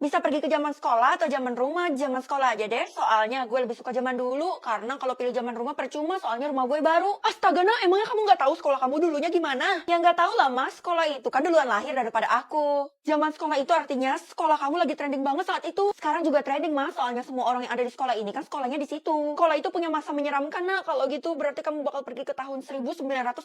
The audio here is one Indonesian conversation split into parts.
Bisa pergi ke zaman sekolah atau zaman rumah? Zaman sekolah aja deh, soalnya gue lebih suka zaman dulu. Karena kalau pilih zaman rumah percuma, soalnya rumah gue baru. Astaga, nah emangnya kamu nggak tahu sekolah kamu dulunya gimana? Ya nggak tahu lah mas, sekolah itu kan duluan lahir daripada aku. Zaman sekolah itu artinya sekolah kamu lagi trending banget saat itu. Sekarang juga trending mas, soalnya semua orang yang ada di sekolah ini kan sekolahnya di situ. Sekolah itu punya masa menyeramkan nah, kalau gitu berarti kamu bakal pergi ke tahun 1980.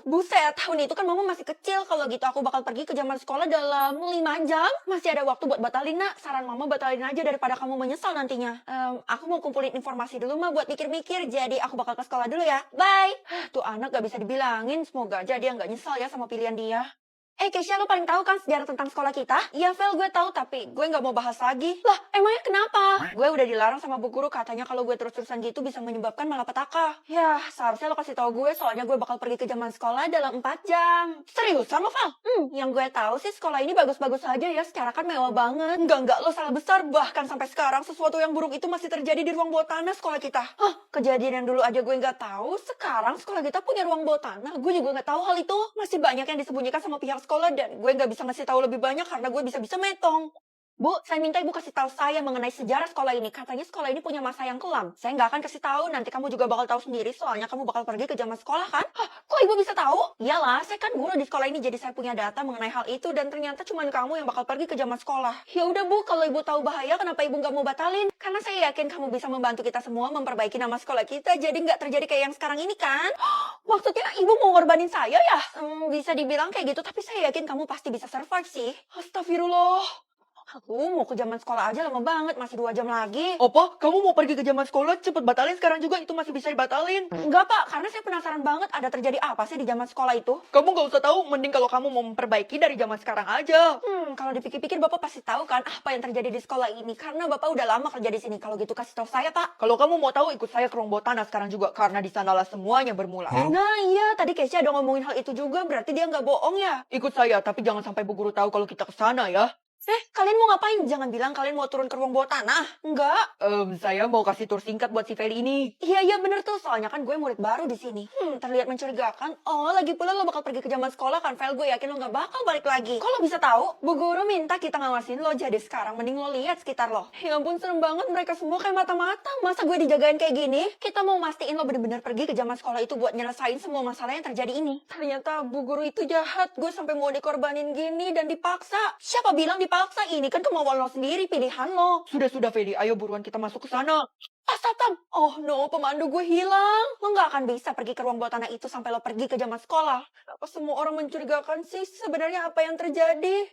Buset, tahun itu kan mama masih kecil, kalau gitu aku bakal pergi ke zaman sekolah dalam 5 jam. Masih ada waktu buat batalin nak, saran mama batalin aja daripada kamu menyesal nantinya. Aku mau kumpulin informasi dulu mah buat mikir-mikir, jadi aku bakal ke sekolah dulu ya. Bye! Tuh anak gak bisa dibilangin, semoga aja dia gak nyesal ya sama pilihan dia. Keisha, lo paling tahu kan sejarah tentang sekolah kita? Iya, Vel, gue tahu, tapi gue nggak mau bahas lagi. Lah, emangnya kenapa? Gue udah dilarang sama bu guru, katanya kalau gue terus-terusan gitu bisa menyebabkan malapetaka. Ya, seharusnya lo kasih tahu gue, soalnya gue bakal pergi ke zaman sekolah dalam 4 jam. Seriusan lo, Vel? Yang gue tahu sih sekolah ini bagus-bagus aja ya, secara kan mewah banget. Enggak, lo salah besar. Bahkan sampai sekarang sesuatu yang buruk itu masih terjadi di ruang bawah tanah sekolah kita. Kejadian yang dulu aja gue nggak tahu, sekarang sekolah kita punya ruang bawah tanah. Gue juga nggak tahu hal itu. Masih banyak yang disembunyikan sama pihak sekolah dan gue nggak bisa ngasih tahu lebih banyak karena gue bisa-bisa metong. Bu, saya minta ibu kasih tahu saya mengenai sejarah sekolah ini. Katanya sekolah ini punya masa yang kelam. Saya nggak akan kasih tahu, nanti kamu juga bakal tahu sendiri, soalnya kamu bakal pergi ke zaman sekolah kan? Kok ibu bisa tahu? Iyalah, saya kan guru di sekolah ini, jadi saya punya data mengenai hal itu, dan ternyata cuma kamu yang bakal pergi ke zaman sekolah. Ya udah bu, kalau ibu tahu bahaya, kenapa ibu nggak mau batalin? Karena saya yakin kamu bisa membantu kita semua memperbaiki nama sekolah kita, jadi nggak terjadi kayak yang sekarang ini kan? Maksudnya ibu mau ngorbanin saya ya? Bisa dibilang kayak gitu, tapi saya yakin kamu pasti bisa survive sih. Astagfirullah. Aku mau ke zaman sekolah aja lama banget, masih 2 jam lagi. Apa? Kamu mau pergi ke zaman sekolah? Cepet batalin sekarang juga, itu masih bisa dibatalin. Enggak pak, karena saya penasaran banget ada terjadi apa sih di zaman sekolah itu. Kamu gak usah tahu, mending kalau kamu mau memperbaiki dari zaman sekarang aja. Kalau dipikir-pikir bapak pasti tahu kan apa yang terjadi di sekolah ini, karena bapak udah lama kerja di sini. Kalau gitu kasih tahu saya pak. Kalau kamu mau tahu, ikut saya ke ruang bawah tanah sekarang juga, karena di sanalah semuanya bermula. Nah iya, tadi Keisha ada ngomongin hal itu juga, berarti dia nggak bohong ya. Ikut saya, tapi jangan sampai bu guru tahu kalau kita ke sana ya. Kalian mau ngapain? Jangan bilang kalian mau turun ke ruang bawah tanah. Enggak. Saya mau kasih tur singkat buat si Feli ini. Iya bener tuh, soalnya kan gue murid baru di sini. Terlihat mencurigakan. Oh, lagi pula lo bakal pergi ke zaman sekolah kan, Vel? Gue yakin lo nggak bakal balik lagi. Kok lo bisa tahu? Bu guru minta kita ngawasin lo, jadi sekarang mending lo lihat sekitar lo. Ya ampun, serem banget, mereka semua kayak mata-mata. Masa gue dijagain kayak gini? Kita mau mastiin lo bener-bener pergi ke zaman sekolah itu buat nyelesain semua masalah yang terjadi ini. Ternyata bu guru itu jahat. Gue sampai mau dikorbanin gini dan dipaksa. Siapa bilang dipaksa? Ini kan kemauan lo sendiri, pilihan lo. Sudah Feli, ayo buruan kita masuk ke sana. Satpam! Oh no, pemandu gue hilang. Lo nggak akan bisa pergi ke ruang bawah tanah itu sampai lo pergi ke zaman sekolah. Kenapa semua orang mencurigakan sih? Sebenarnya apa yang terjadi?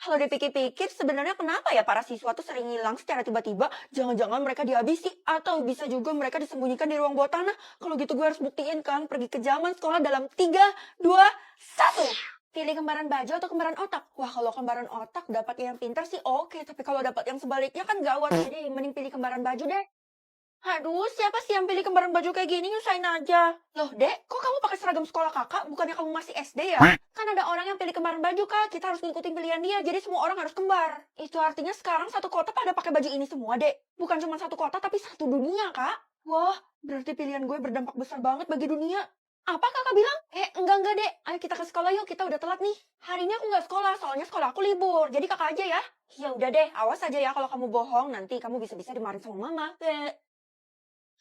Kalau dipikir-pikir, sebenarnya kenapa ya para siswa tuh sering hilang secara tiba-tiba? Jangan-jangan mereka dihabisi, atau bisa juga mereka disembunyikan di ruang bawah tanah. Kalau gitu gue harus buktiin kan, pergi ke zaman sekolah dalam 3, 2, 1. Pilih kembaran baju atau kembaran otak? Wah, kalau kembaran otak dapat yang pintar sih oke, tapi kalau dapat yang sebaliknya kan gawat. Jadi mending pilih kembaran baju deh. Aduh, siapa sih yang pilih kembaran baju kayak gini? Nyusahin aja. Loh, Dek, kok kamu pakai seragam sekolah kakak? Bukannya kamu masih SD ya? Kan ada orang yang pilih kembaran baju, Kak. Kita harus ngikutin pilihan dia, jadi semua orang harus kembar. Itu artinya sekarang satu kota pada pakai baju ini semua, Dek. Bukan cuma satu kota, tapi satu dunia, Kak. Wah, berarti pilihan gue berdampak besar banget bagi dunia. Apa kakak bilang? Enggak, Dek. Ayo kita ke sekolah yuk, kita udah telat nih. Hari ini aku nggak sekolah, soalnya sekolah aku libur. Jadi kakak aja ya. Ya udah deh, awas aja ya kalau kamu bohong, nanti kamu bisa-bisa dimarahin sama mama.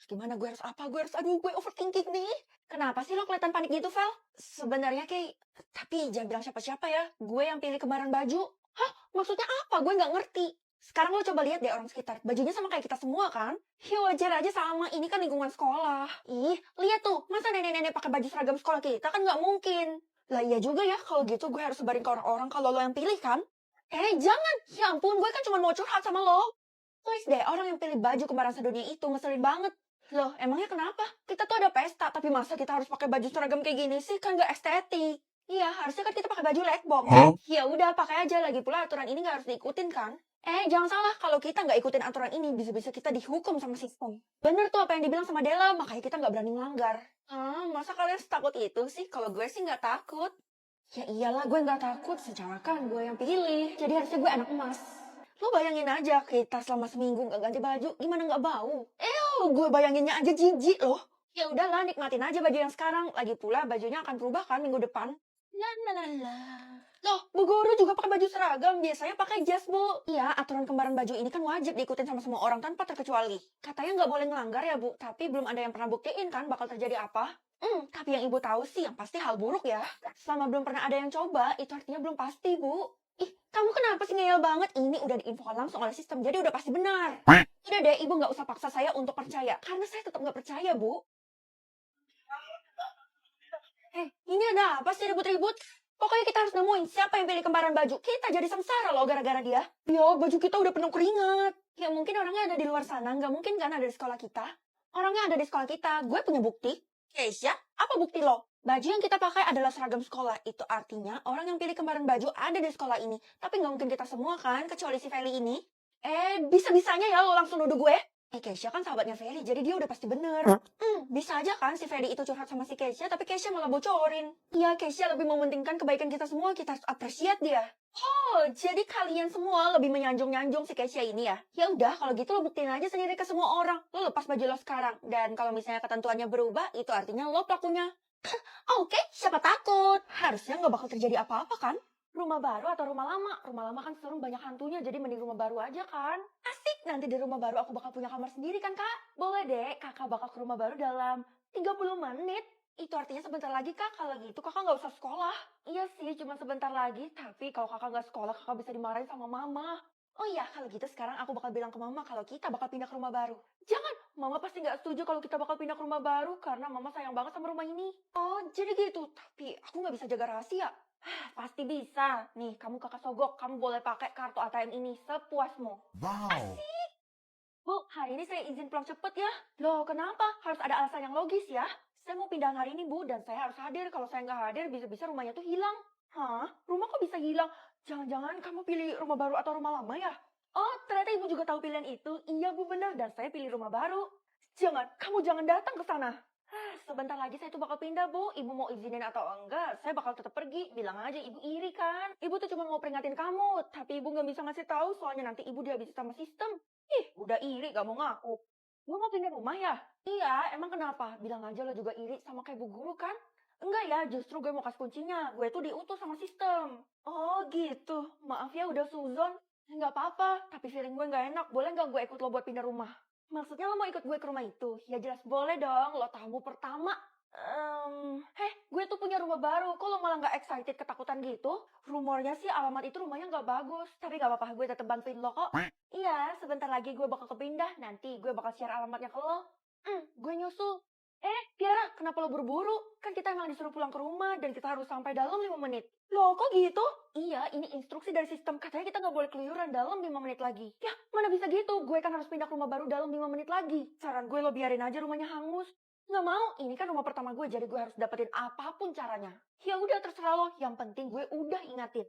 Gimana gue harus apa? Aduh, gue overthinking nih. Kenapa sih lo kelihatan panik gitu, Vel? Sebenarnya kayak, tapi jangan bilang siapa-siapa ya. Gue yang pilih kembaran baju. Hah? Maksudnya apa? Gue nggak ngerti. Sekarang lo coba lihat deh orang sekitar. Bajunya sama kayak kita semua kan? Ya wajar aja sama, ini kan lingkungan sekolah. Ih, lihat tuh. Masa nenek-nenek pakai baju seragam sekolah kita kan nggak mungkin. Lah iya juga ya, kalau gitu gue harus sebarin ke orang-orang kalau lo yang pilih kan? Jangan. Ya ampun, gue kan cuma mau curhat sama lo. Please deh, orang yang pilih baju kembaran sedunia itu ngeselin banget. Loh, emangnya kenapa? Kita tuh ada pesta, tapi masa kita harus pakai baju seragam kayak gini sih? Kan gak estetik. Iya, harusnya kan kita pakai baju lekbong. Ya udah, pakai aja. Lagi pula aturan ini gak harus diikutin kan? Jangan salah. Kalau kita nggak ikutin aturan ini, bisa-bisa kita dihukum sama sistem. Bener tuh apa yang dibilang sama Della, makanya kita nggak berani melanggar. Masa kalian setakut itu sih? Kalau gue sih nggak takut. Ya iyalah, gue nggak takut. Secara kan gue yang pilih. Jadi harusnya gue anak emas. Lo bayangin aja, kita selama seminggu nggak ganti baju, gimana nggak bau? Gue bayanginnya aja jijik loh. Ya udahlah, nikmatin aja baju yang sekarang. Lagi pula bajunya akan berubah kan minggu depan. La la la la. Loh, Bu Guru juga pakai baju seragam, biasanya pakai jas, Bu. Iya, aturan kembaran baju ini kan wajib diikutin sama semua orang tanpa terkecuali. Katanya nggak boleh ngelanggar ya, Bu, tapi belum ada yang pernah buktiin kan bakal terjadi apa. Tapi yang Ibu tahu sih yang pasti hal buruk ya. Selama belum pernah ada yang coba, itu artinya belum pasti, Bu. Ih, kamu kenapa sih ngeyel banget? Ini udah diinfokan langsung oleh sistem, jadi udah pasti benar. Udah deh, Ibu nggak usah paksa saya untuk percaya, karena saya tetap nggak percaya, Bu. Ini ada apa sih ribut-ribut? Pokoknya kita harus nemuin siapa yang pilih kembaran baju. Kita jadi sengsara loh gara-gara dia. Yo, baju kita udah penuh keringat. Ya mungkin orangnya ada di luar sana, nggak mungkin kan ada di sekolah kita. Orangnya ada di sekolah kita, gue punya bukti. Keisha, apa bukti lo? Baju yang kita pakai adalah seragam sekolah. Itu artinya orang yang pilih kembaran baju ada di sekolah ini. Tapi nggak mungkin kita semua kan, kecuali si Feli ini. Bisa-bisanya ya lo langsung nuduh gue. Keisha kan sahabatnya Feli, jadi dia udah pasti bener. Bisa aja kan si Feli itu curhat sama si Keisha, tapi Keisha malah bocorin. Iya, Keisha lebih mementingkan kebaikan kita semua, kita harus appreciate dia. Oh, jadi kalian semua lebih menyanjung-nyanjung si Keisha ini ya? Ya udah, kalau gitu lo buktiin aja sendiri ke semua orang. Lo lepas baju lo sekarang. Dan kalau misalnya ketentuannya berubah, itu artinya lo pelakunya. Oke, siapa takut? Harusnya nggak bakal terjadi apa-apa kan? Rumah baru atau rumah lama? Rumah lama kan serem banyak hantunya, jadi mending rumah baru aja kan? Asik, nanti di rumah baru aku bakal punya kamar sendiri kan kak? Boleh deh, kakak bakal ke rumah baru dalam 30 menit. Itu artinya sebentar lagi kak, kalau gitu kakak nggak usah sekolah. Iya sih, cuma sebentar lagi, tapi kalau kakak nggak sekolah, kakak bisa dimarahin sama mama. Oh iya, kalau gitu sekarang aku bakal bilang ke mama kalau kita bakal pindah ke rumah baru. Jangan, mama pasti nggak setuju kalau kita bakal pindah ke rumah baru karena mama sayang banget sama rumah ini. Oh, jadi gitu. Tapi aku nggak bisa jaga rahasia. Pasti bisa. Nih, kamu kakak sogok, kamu boleh pakai kartu ATM ini sepuasmu. Wow. Bu, hari ini saya izin pulang cepet ya. Loh, kenapa? Harus ada alasan yang logis ya. Saya mau pindahan hari ini, Bu, dan saya harus hadir. Kalau saya nggak hadir, bisa-bisa rumahnya tuh hilang. Hah? Rumah kok bisa hilang? Jangan-jangan kamu pilih rumah baru atau rumah lama ya? Oh, ternyata Ibu juga tahu pilihan itu. Iya, Bu, benar. Dan saya pilih rumah baru. Kamu jangan datang ke sana. Sebentar lagi saya tuh bakal pindah, Bu. Ibu mau izinin atau enggak, saya bakal tetap pergi. Bilang aja Ibu iri kan. Ibu tuh cuma mau peringatin kamu, tapi Ibu nggak bisa ngasih tahu soalnya nanti Ibu dihabisin sama sistem. Ih, udah iri gak mau ngaku. Lu mau pindah rumah ya? Iya, emang kenapa? Bilang aja lo juga iri sama kayak Bu Guru kan? Enggak ya, justru gue mau kasih kuncinya. Gue tuh diutus sama sistem. Oh gitu, maaf ya udah suzon. Nggak apa-apa, tapi feeling gue nggak enak. Boleh nggak gue ikut lo buat pindah rumah? Maksudnya lo mau ikut gue ke rumah itu? Ya jelas boleh dong, lo tamu pertama. Gue tuh punya rumah baru, kok lo malah nggak excited ketakutan gitu? Rumornya sih alamat itu rumahnya nggak bagus, tapi nggak apa-apa gue tetap bantuin lo kok. Iya, sebentar lagi gue bakal kepindah, nanti gue bakal share alamatnya ke lo. Gue nyusul. Tiara, kenapa lo buru-buru? Kan kita emang disuruh pulang ke rumah dan kita harus sampai dalam 5 menit. Loh, kok gitu? Iya, ini instruksi dari sistem. Katanya kita nggak boleh keluyuran dalam 5 menit lagi. Ya, mana bisa gitu? Gue kan harus pindah ke rumah baru dalam 5 menit lagi. Saran gue lo biarin aja rumahnya hangus. Nggak mau, ini kan rumah pertama gue, jadi gue harus dapetin apapun caranya. Ya udah, terserah lo. Yang penting gue udah ingatin.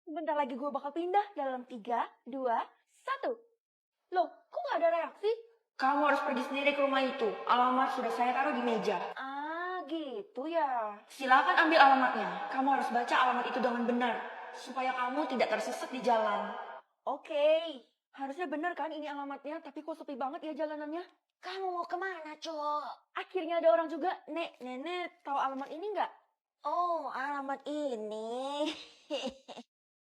Bentar lagi gue bakal pindah dalam 3, 2, 1. Loh, kok nggak ada reaksi? Kamu harus pergi sendiri ke rumah itu. Alamat sudah saya taruh di meja. Ah, gitu ya. Silakan ambil alamatnya. Kamu harus baca alamat itu dengan benar. Supaya kamu tidak tersesat di jalan. Oke. Harusnya benar kan ini alamatnya, tapi kok sepi banget ya jalanannya? Kamu mau kemana, Cok? Akhirnya ada orang juga. Nenek, tahu alamat ini nggak? Oh, alamat ini.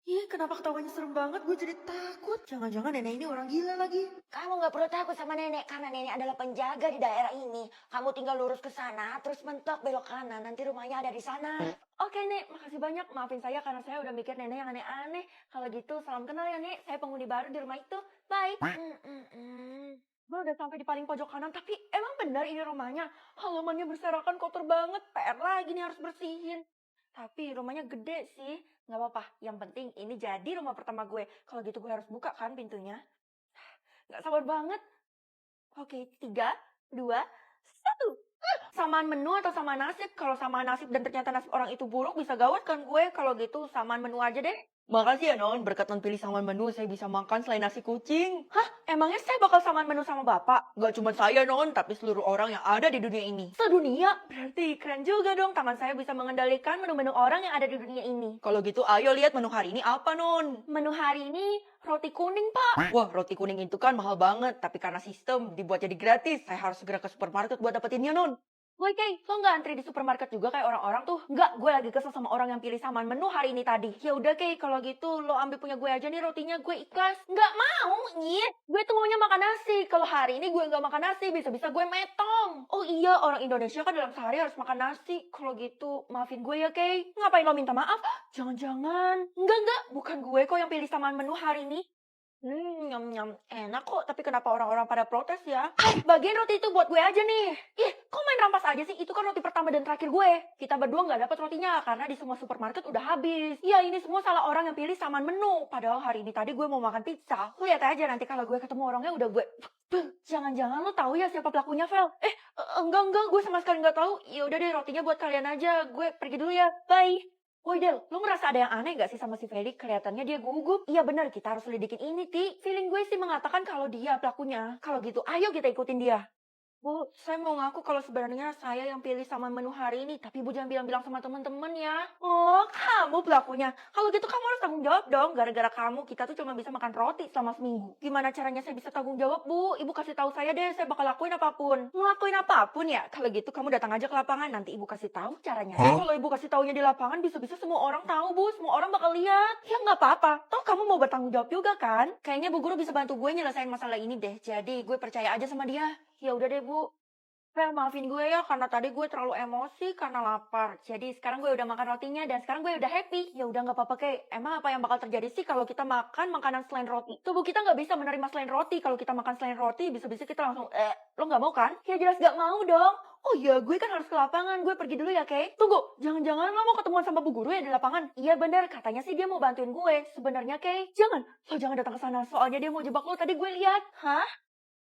Ih, kenapa ketawanya serem banget? Gue jadi takut. Jangan-jangan nenek ini orang gila lagi. Kamu nggak perlu takut sama nenek, karena nenek adalah penjaga di daerah ini. Kamu tinggal lurus ke sana, terus mentok belok kanan. Nanti rumahnya ada di sana. Oke, Nek. Makasih banyak. Maafin saya karena saya udah mikir nenek yang aneh-aneh. Kalau gitu, salam kenal ya, Nek. Saya penghuni baru di rumah itu. Bye. Gue udah sampai di paling pojok kanan, tapi emang benar ini rumahnya. Halamannya berserakan kotor banget. PR lagi nih harus bersihin. Tapi rumahnya gede sih. Nggak apa-apa, yang penting ini jadi rumah pertama gue. Kalau gitu gue harus buka kan pintunya. Nggak sabar banget. Oke, 3, 2, 1. Samaan menu atau samaan nasib? Kalau samaan nasib dan ternyata nasib orang itu buruk, bisa gawat kan gue. Kalau gitu samaan menu aja deh. Makasih ya Non, berkat Non pilih samaan menu saya bisa makan selain nasi kucing. Hah? Emangnya saya bakal samaan menu sama bapak? Gak cuma saya Non, tapi seluruh orang yang ada di dunia ini. Sedunia? Berarti keren juga dong. Tangan saya bisa mengendalikan menu-menu orang yang ada di dunia ini. Kalau gitu ayo lihat menu hari ini apa Non? Menu hari ini roti kuning, Pak. Wah, roti kuning itu kan mahal banget, tapi karena sistem dibuat jadi gratis, saya harus segera ke supermarket buat dapetinnya Non. Woi Kay, lo nggak antri di supermarket juga kayak orang-orang tuh? Nggak, gue lagi kesel sama orang yang pilih samaan menu hari ini tadi. Ya udah Kay, kalau gitu lo ambil punya gue aja nih rotinya, gue ikhlas. Nggak mau, nyet. Gue tuh maunya makan nasi. Kalau hari ini gue nggak makan nasi, bisa-bisa gue metong. Oh iya, orang Indonesia kan dalam sehari harus makan nasi. Kalau gitu, maafin gue ya Kay. Ngapain lo minta maaf? Jangan-jangan. Enggak, bukan gue kok yang pilih samaan menu hari ini. Nyam nyam. Enak kok, tapi kenapa orang-orang pada protes ya? Bagian roti itu buat gue aja nih. Ih, kok main rampas aja sih? Itu kan roti pertama dan terakhir gue. Kita berdua nggak dapat rotinya karena di semua supermarket udah habis. Ya ini semua salah orang yang pilih samaan menu. Padahal hari ini tadi gue mau makan pizza. Lu lihat aja nanti kalau gue ketemu orangnya udah gue. Jangan-jangan lo tahu ya siapa pelakunya, Vel? Enggak, gue sama sekali nggak tahu. Ya udah deh, rotinya buat kalian aja. Gue pergi dulu ya. Bye. Woi Del, lu ngerasa ada yang aneh gak sih sama si Felix? Kelihatannya dia gugup. Iya benar, kita harus lidikin ini, Ti. Feeling gue sih mengatakan kalau dia pelakunya. Kalau gitu, ayo kita ikutin dia. Bu, saya mau ngaku kalau sebenarnya saya yang pilih sama menu hari ini. Tapi Bu jangan bilang-bilang sama temen-temen ya. Oh, kamu pelakunya. Kalau gitu kamu harus tanggung jawab dong. Gara-gara kamu, kita tuh cuma bisa makan roti selama seminggu. Gimana caranya saya bisa tanggung jawab, Bu? Ibu kasih tahu saya deh, saya bakal lakuin apapun. Ngelakuin apapun ya? Kalau gitu kamu datang aja ke lapangan, nanti Ibu kasih tahu caranya. Kalau Ibu kasih taunya di lapangan, bisa-bisa semua orang tahu, Bu. Semua orang bakal lihat. Ya nggak apa-apa. Toh kamu mau bertanggung jawab juga kan? Kayaknya Bu Guru bisa bantu gue nyelesain masalah ini deh. Jadi gue percaya aja sama dia. Ya udah deh, Bu. Fel, maafin gue ya karena tadi gue terlalu emosi karena lapar. Jadi sekarang gue udah makan rotinya dan sekarang gue udah happy. Ya udah nggak apa-apa Kay. Emang apa yang bakal terjadi sih kalau kita makan makanan selain roti? Tubuh kita nggak bisa menerima selain roti. Kalau kita makan selain roti, bisa-bisa kita langsung lo nggak mau kan? Ya jelas nggak mau dong. Oh iya, gue kan harus ke lapangan. Gue pergi dulu ya, Kay. Tunggu, jangan-jangan lo mau ketemuan sama Bu Guru ya di lapangan? Iya bener, katanya sih dia mau bantuin gue. Sebenarnya, Kay, lo jangan datang ke sana. Soalnya dia mau jebak lo. Tadi gue lihat. Hah?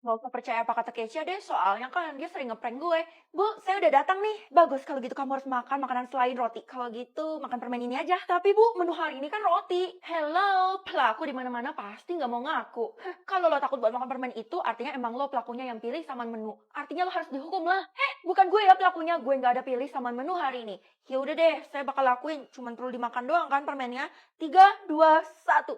Nggak usah percaya apa kata Keisha deh, soalnya kan dia sering ngeprank gue. Bu, saya udah datang nih. Bagus, kalau gitu kamu harus makan makanan selain roti. Kalau gitu, makan permen ini aja. Tapi Bu, menu hari ini kan roti. Hello, pelaku di mana-mana pasti nggak mau ngaku. Kalau lo takut buat makan permen itu, artinya emang lo pelakunya yang pilih samaan menu. Artinya lo harus dihukum lah. Bukan gue ya pelakunya. Gue nggak ada pilih samaan menu hari ini. Ya udah deh, saya bakal lakuin. Cuman perlu dimakan doang kan permennya. 3, 2, 1.